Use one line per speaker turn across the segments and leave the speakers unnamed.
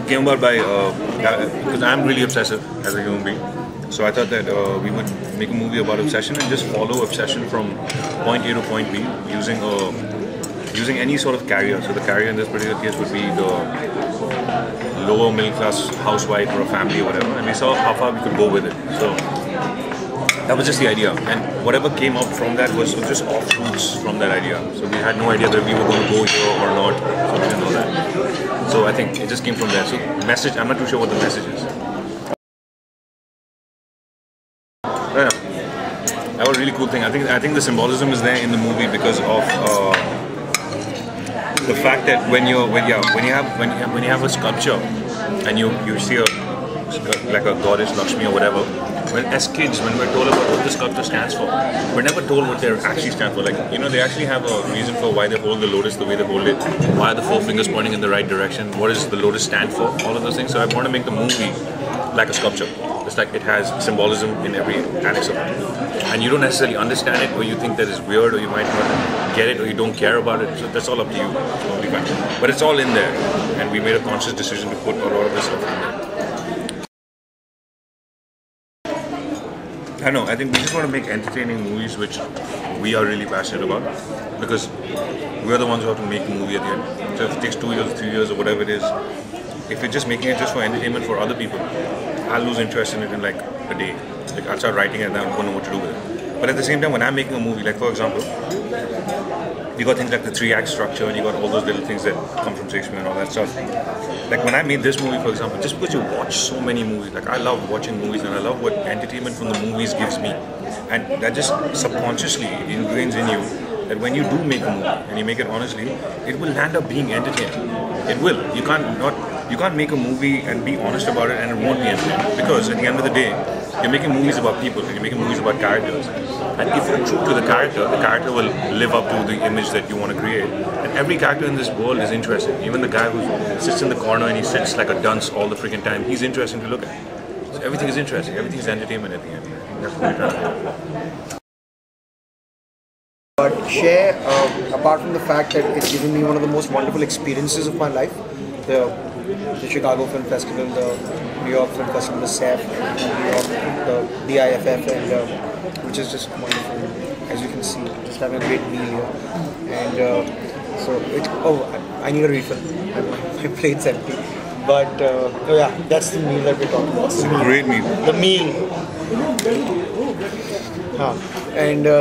Came about by because I'm really obsessive as a human being. So I thought that we would make a movie about obsession and just follow obsession from point A to point B using any sort of carrier. So the carrier in this particular case would be the lower middle class housewife or a family or whatever, and we saw how far we could go with it. So that was just the idea, and whatever came out from that was just offshoots from that idea. So we had no idea that we were going to go here or not, so we didn't know that. So I think it just came from there. So message, I'm not too sure what the message is. Yeah, that was a really cool thing. I think the symbolism is there in the movie because of the fact that when you have a sculpture and you see like a goddess Lakshmi or whatever, as kids, when we're told about what the sculpture stands for, we're never told what they actually stand for. Like, they actually have a reason for why they hold the lotus the way they hold it. Why are the four fingers pointing in the right direction? What does the lotus stand for? All of those things. So I want to make the movie like a sculpture. It's like it has symbolism in every annex of it. And you don't necessarily understand it, or you think that it's weird, or you might not get it, or you don't care about it. So that's all up to you. It's totally fine. But it's all in there. And we made a conscious decision to put a lot of this stuff in there. I know, I think we just want to make entertaining movies which we are really passionate about, because we're the ones who have to make the movie at the end. So if it takes 2 years, 3 years or whatever it is, if you're just making it just for entertainment for other people, I'll lose interest in it in like a day. Like I'll start writing it and I won't know what to do with it. But at the same time, when I'm making a movie, like for example, you got things like the 3-act structure, and you got all those little things that come from Shakespeare and all that stuff. Like when I made this movie, for example, just because you watch so many movies, like I love watching movies and I love what entertainment from the movies gives me. And that just subconsciously ingrains in you that when you do make a movie and you make it honestly, it will end up being entertaining. It will. You can't make a movie and be honest about it and it won't be entertaining. Because at the end of the day, you're making movies about people and you're making movies about characters. And if you're true to the character will live up to the image that you want to create. And every character in this world is interesting. Even the guy who sits in the corner and he sits like a dunce all the freaking time, he's interesting to look at. So everything is interesting. Everything is entertainment at the end. That's what we're trying to do.
But Kshay, apart from the fact that it's given me one of the most wonderful experiences of my life, the Chicago Film Festival, the New York Film Festival, the SAF, New York, the DIFF, and which is just wonderful. As you can see, just having a great meal here. And I need a refill. My plate's empty. But yeah, that's the meal that we're talking about.
It's a great meal.
The meal.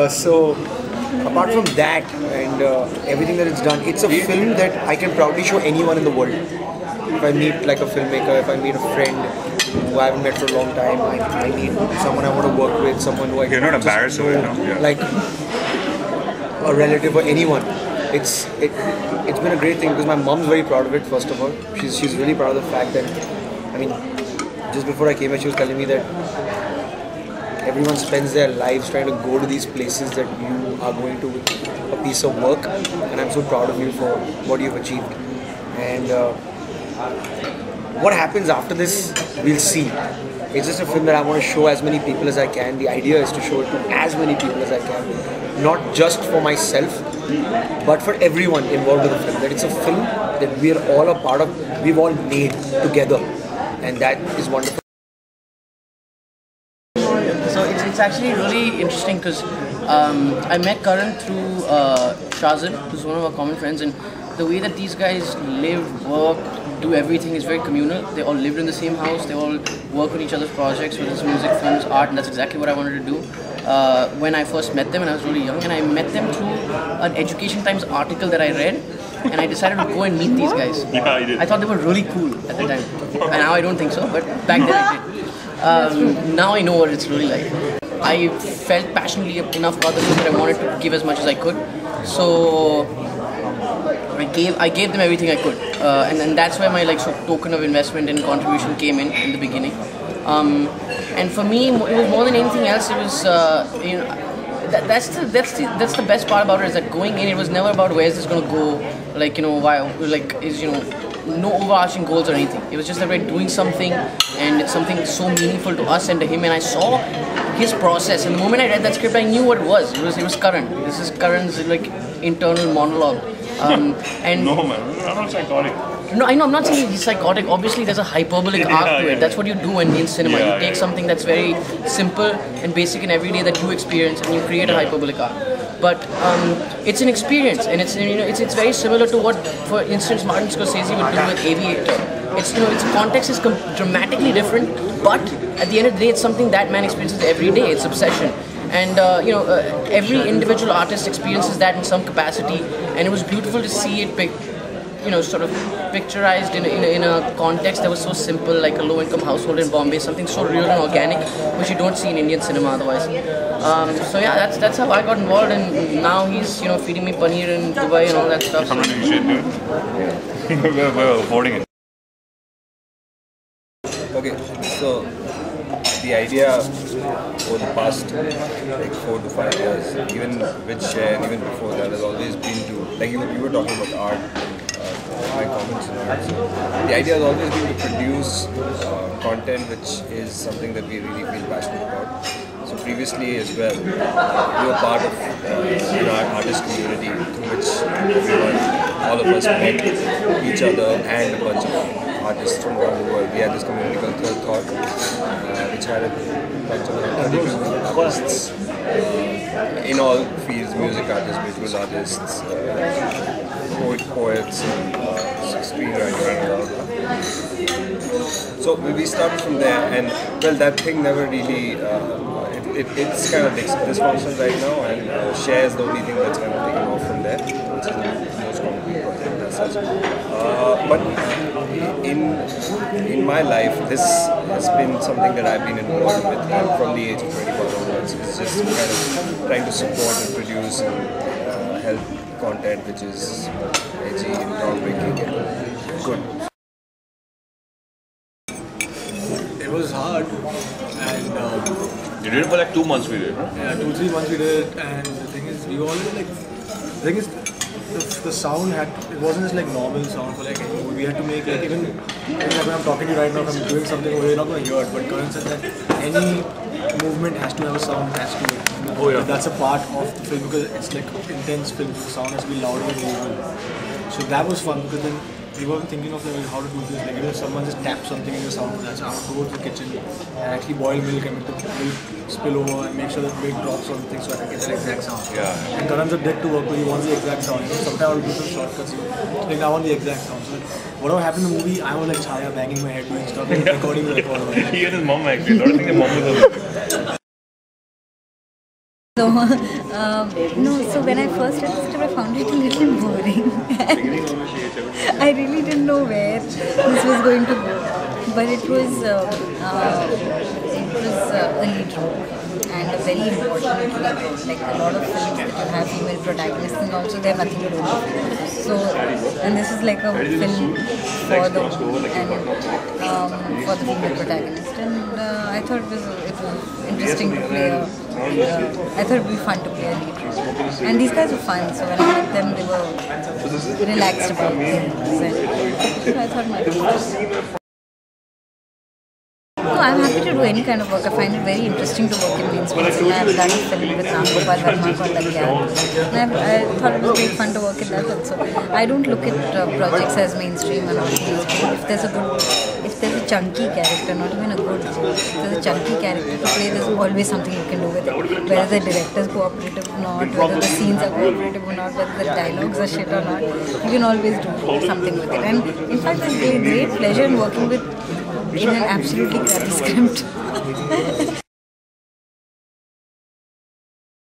So apart from that and everything that it's done, it's a film that I can proudly show anyone in the world. If I meet like a filmmaker, if I meet a friend who I haven't met for a long time, I need someone I want to work with, someone who I
You're not embarrassed of it, no? Yeah.
Like a relative or anyone. It's been a great thing because my mom's very proud of it. First of all, she's really proud of the fact that, I mean, just before I came here, she was telling me that everyone spends their lives trying to go to these places that you are going to with a piece of work, and I'm so proud of you for what you've achieved. And what happens after this, we'll see. It's just a film that I want to show as many people as I can. The idea is to show it to as many people as I can, not just for myself, but for everyone involved in the film. That it's a film that we are all a part of, we've all made together, and that is wonderful.
So it's actually really interesting because I met Karan through Shazim, who's one of our common friends, and the way that these guys live, work, do everything is very communal. They all lived in the same house, they all work on each other's projects, whether it's music, films, art, and that's exactly what I wanted to do when I first met them, and I was really young, and I met them through an Education Times article that I read, and I decided to go and meet these guys.
Yeah, you did.
I thought they were really cool at the time, and now I don't think so, but back then I did. Now I know what it's really like. I felt passionately enough about the film that I wanted to give as much as I could, so I gave them everything I could, and that's where my like sort of token of investment and contribution came in the beginning. And for me, it was more than anything else. It was that's the best part about it, is that going in, it was never about where is this going to go, like why, like is no overarching goals or anything. It was just that we're doing something, and it's something so meaningful to us and to him. And I saw his process, and the moment I read that script, I knew what it was. It was Karan. This is Karan's like internal monologue. And
no man, I'm not psychotic.
No, I know. I'm not saying he's psychotic. Obviously, there's a hyperbolic arc to it. That's what you do in cinema. You take something that's very simple and basic and everyday that you experience, and you create a hyperbolic arc. But it's an experience, and it's very similar to what, for instance, Martin Scorsese would do with Aviator. Its context is dramatically different, but at the end of the day, it's something that man experiences every day. It's obsession. And every individual artist experiences that in some capacity, and it was beautiful to see it sort of picturized in a context that was so simple, like a low-income household in Bombay, something so real and organic, which you don't see in Indian cinema otherwise. So yeah, that's how I got involved, and now he's feeding me paneer in Dubai and all that stuff.
I'm not really shit, dude. We're affording it.
Okay, so the idea over the past like 4 to 5 years, even with Kshay and even before that, has always been to, like you were talking about art, my comments and art. So the idea has always been to produce content which is something that we really feel passionate about. So previously as well, we were part of our artist community through which all of us met each other and a bunch of artists from around the world. We had this community called Third Thought, which had a bunch of artists in all fields, music artists, visual artists, poets, screenwriters. So we started from there, and well, that thing never really, it's kind of dysfunctional right now, and Kshay is the only thing that's kind of taken off from there, which is the most concrete project as such. But in my life, this has been something that I've been involved with from the age of 21 onwards. It's just kind of trying to support and produce and help content which is edgy and groundbreaking and good.
It was hard, and
You did it for like 2 months, we did, right?
yeah, 2-3 months we did it, and the thing is, we always the sound it wasn't just like normal sound for like any movie. We had to make like even like when I'm talking to you right now, if I'm doing something over here, you're not going to hear it, but Karan said that any movement has to have a sound attached to it.
Oh yeah.
That's a part of the film because it's like intense film, so the sound has to be louder than usual. So that was fun because then we were thinking of like how to do this. Like if someone just taps something in the sound, that's how to go to the kitchen and actually boil milk and make the milk spill over and make sure that milk drops on the thing so I can get that exact sound.
Yeah.
And Karan's a dick to work with, he wants the exact sound. Sometimes I'll do some shortcuts, like I want the exact sound. So whatever happened in the movie, I was like Chaya banging my head doing stuff, like recording the recorder.
He and his mom actually. I don't think the mom was
So, so when I first read the script, I found it a little boring. I really didn't know where this was going to go. But it was a lead role and a very important lead role. Like a lot of films that you have female protagonists and also they have nothing to do with it. So, and this is like a film for the female protagonist. And I thought it was interesting to play I thought it would be fun to play a lead role. And these guys were fun, so when I met them, they were relaxed about things. And so I thought it might be fun. No, I'm happy to do any kind of work. I find it very interesting to work in mainstream cinema. I've done a film with Gopal Verma called Alekh. And I thought it was great fun to work in that also. I don't look at projects as mainstream or not mainstream. If there's a chunky character, not even a good role, if there's a chunky character to play, there's always something you can do with it. Whether the director's cooperative or not, whether the scenes are cooperative or not, whether the dialogues are shit or not, you can always do something with it. And in fact, there's great pleasure in working with in an absolutely crappy script.